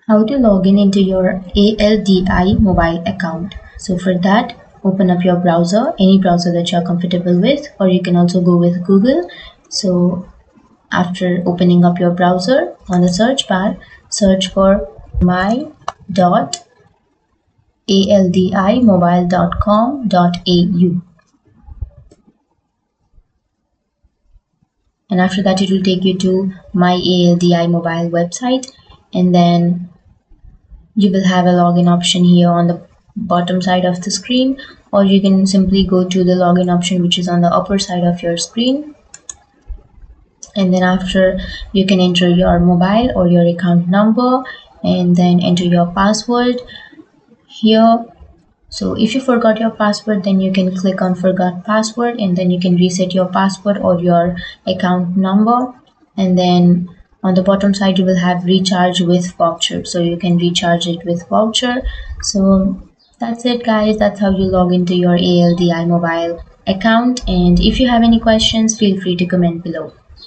How to log in into your ALDI mobile account. So for that, open up your browser, any browser that you're comfortable with, or you can also go with Google. So after opening up your browser, on the search bar, search for my.aldimobile.com.au. And after that, it will take you to my ALDI mobile website, and then you will have a login option here on the bottom side of the screen, or you can simply go to the login option which is on the upper side of your screen. And then after, you can enter your mobile or your account number and then enter your password here. So if you forgot your password, then you can click on forgot password, and then you can reset your password or your account number. And then on the bottom side, you will have recharge with voucher, so you can recharge it with voucher. So that's it, guys. That's how you log into your ALDI mobile account. And if you have any questions, feel free to comment below.